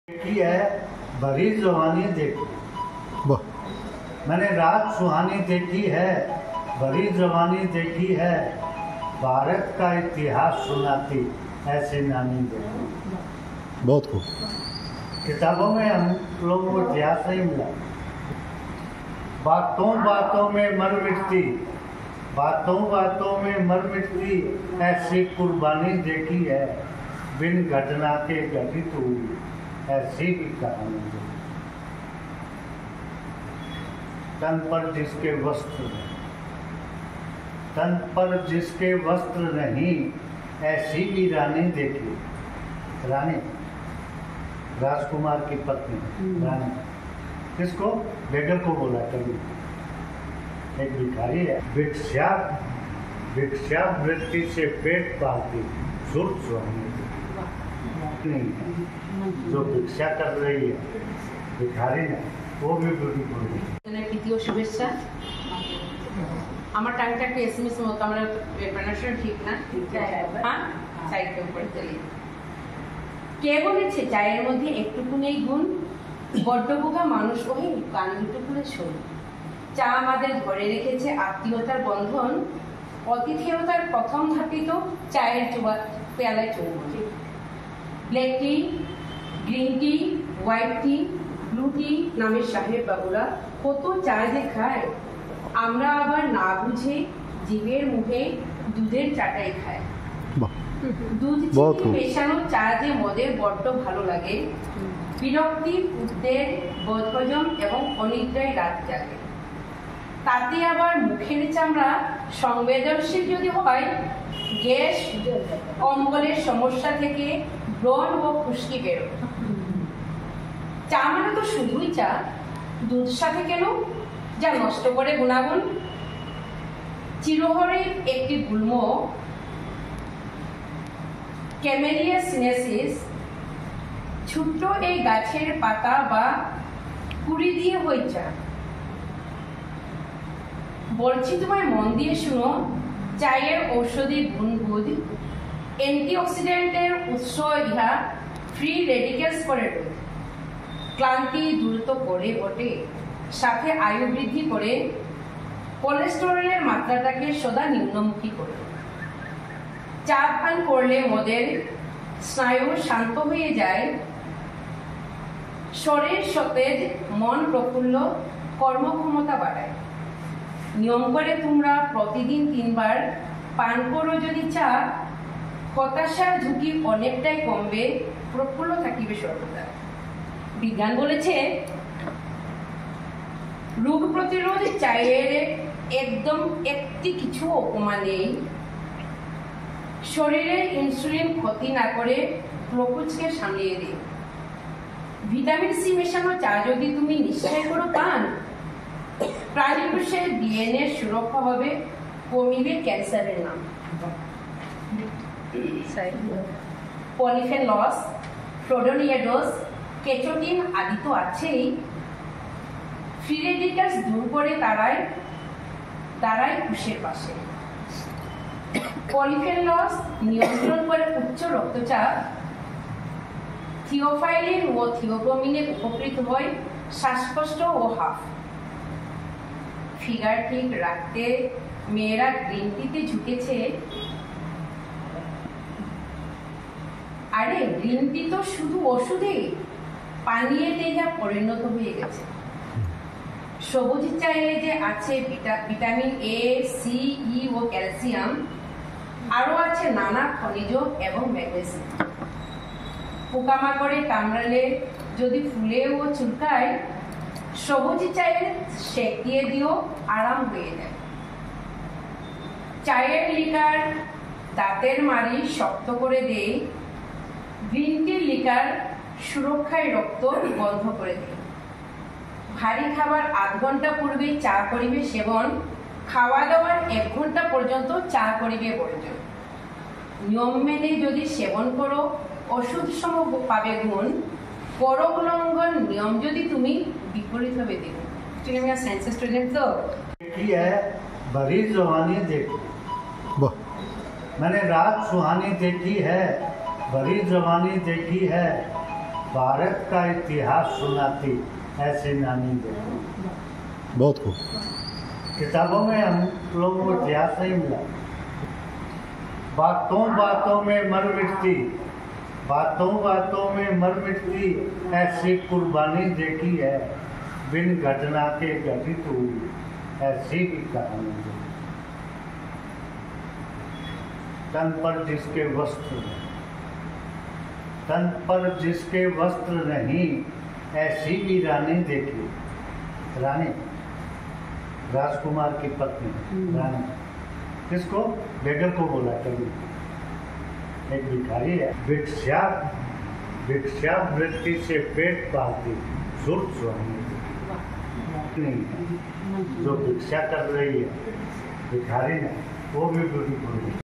देखी है भरी जवानी देखी, मैंने रात सुहानी देखी है, भरी जवानी देखी है, भारत का इतिहास सुनाती ऐसी नानी देखी। बहुत खूब। किताबों में हम लोगों को इतिहास नहीं मिला। बातों बातों में मर मिटती, बातों बातों में मर मिटती ऐसी कुर्बानी देखी है, बिन घटना के घटित हुई ऐसी भी कहानी देखी। तन पर जिसके वस्त्र नहीं, तन पर जिसके वस्त्र नहीं ऐसी भी रानी देखी। रानी राजकुमार की पत्नी रानी, किसको? बेगर को बोला कभी। एक भिखारी है, भिक्षा भिक्षा वृत्ति से पेट पालती सुर स्वामी नहीं, जो भिक्षा कर रही है भिखारी ने, वो भी ब्यूटीफुल है। তৃতীয় শুভেচ্ছা। আমার টাইমটা একটু এসএমএস মতো, আমরা প্রনাউন্সিয়েশন ঠিক না, হ্যাঁ সাইডে উপরে চলি। কে বলেছে চায়ের মধ্যে একটুকু নেই গুণ, বড্ড বোকা মানুষ ওহে কান দুটো করে শোন। চা আমাদের ধরে রেখেছে আত্মীয়তার বন্ধন, অতিথেয়তার প্রথম ধাপই তো চায়ের পেয়ালায় চলবে। ব্ল্যাক টি, গ্রিন টি, হোয়াইট টি, ব্লু টি নামের সাহেব বাবুরা কত চা যে খায়, আমরা আবার না বুঝে জীবের মুখে দুধের চাটাই খায়। দুধ চিনি মেশানো চা যে মদের বড্ড ভালো লাগে, বিরক্তি উদ্বেগ বদহজম এবং অনিদ্রায় রাত জাগে। তাতে আবার মুখের চামড়া সংবেদনশীল যদি হয়, গ্যাস অম্বলের সমস্যা থেকে ব্রণ ও খুশকি বেরোয়। চা মানে তো শুধুই চা, দুধ সাথে কেন যা নষ্ট করে গুণাগুণ। চিরহরের একটি গুল্ম ক্যামেলিয়া সিনেসিস ছোট্ট এই গাছের পাতা বা কুড়ি দিয়ে হই চা। বলছি তোমায় মন দিয়ে শুনো, চায়ের ঔষধি গুণগুণ, অ্যান্টিঅক্সিডেন্টের উৎস ইহা, ফ্রি রেডিক্যালস করে রোধ, ক্লান্তি দ্রুত করে ওঠে, সাথে আয়ু বৃদ্ধি করে, কোলেস্টেরলের মাত্রাটাকে সদা নিম্নমুখী করে। চা পান করলে মদের স্নায়ু শান্ত হয়ে যায়, শরীর সতেজ, মন প্রফুল্ল, কর্মক্ষমতা বাড়ায়। নিয়ম করে তোমরা প্রতিদিন 3 বার পান করো যদি চা, হতাশার ঝুঁকি অনেকটাই কমবে, প্রফুল্ল থাকিবে সর্বদা। বিজ্ঞান বলেছে রোগ প্রতিরোধ চায়ের একদম একটি কিছু উপমা নেই। শরীরে ইনসুলিন ক্ষতি না করে গ্লুকোজকে সামলিয়ে দেয়। ভিটামিন সি মেশানো চা যদি তুমি নিশ্চয় করো পান, প্রাণী কোষের ডিএনএ সুরক্ষা হবে, কমিবে ক্যান্সারের নাম। পলিফেনলস, ফ্লোডোনিয়াডোস, কেটোটিন আদি তো আছেই। ফ্রি রেডিক্যালস দূর করে দাঁড়ায় কোষের পাশে। পলিফেনলস নিয়ন্ত্রণ করে উচ্চ রক্তচাপ, থিওফাইলিন ও থিওব্রোমিনে উপকৃত হয় শ্বাসকষ্ট ও হাঁফ। ফিগার ঠিক রাখতে মেয়েরা গ্রিন টিতে ঝুঁকেছে। আরে গ্রিন টি তো শুধু ওষুধে, পানীয় তেজা পরিণত হয়ে গেছে। সবুজ চায়ে যে আছে ভিটামিন এ, সি, ই ও ক্যালসিয়াম, আরো আছে নানা খনিজ এবং ম্যাগনেসিয়াম। পোকামাকড়ে কামড়ালে যদি ফুলে ও চুলকায়, সবুজ চায়ে সেক দিয়ে দিও, আরাম হয়ে যায়। চায়ের লিকার দাঁতের মাড়ি শক্ত করে দেয়, গ্রিন টির লিকার সুরক্ষায় রক্ত বন্ধ করে দেয়। ভারী খাবার 8 ঘন্টা পূর্বে চা করিবে সেবন, খাওয়া দাওয়ার 1 ঘন্টা পর্যন্ত চা করিবে বর্জন। নিয়ম মেনে যদি সেবন করো ওষুধ সম পাবে গুণ, পর উল্লঙ্ঘন নিয়ম যদি তুমি বিপরীত হবে দেখো। তুমি আমার সায়েন্স স্টুডেন্ট তো। देखी है भरी जवानी देखी, मैंने रात सुहानी देखी है, भरी जवानी देखी है, भारत का इतिहास सुनाती ऐसी नानी देखी। बहुत खूब। किताबों में हम लोगों को इतिहास नहीं मिला। बातों बातों में मर मिटती, बातों बातों में मर मिटती ऐसी कुर्बानी देखी है, बिन घटना के घटित हुई ऐसी भी कहानी देखी। तन पर जिसके वस्त्र नहीं, तन पर जिसके वस्त्र नहीं ऐसी भी रानी देखी। रानी राजकुमार की पत्नी रानी, किसको? बेगर को बोला कभी। एक भिखारी है, भिक्षा वृत्ति से पेट पालती सुर्ख सुहानी नहीं, जो भिक्षा कर रही है भिखारी ने, वो भी ब्यूटीफुल है।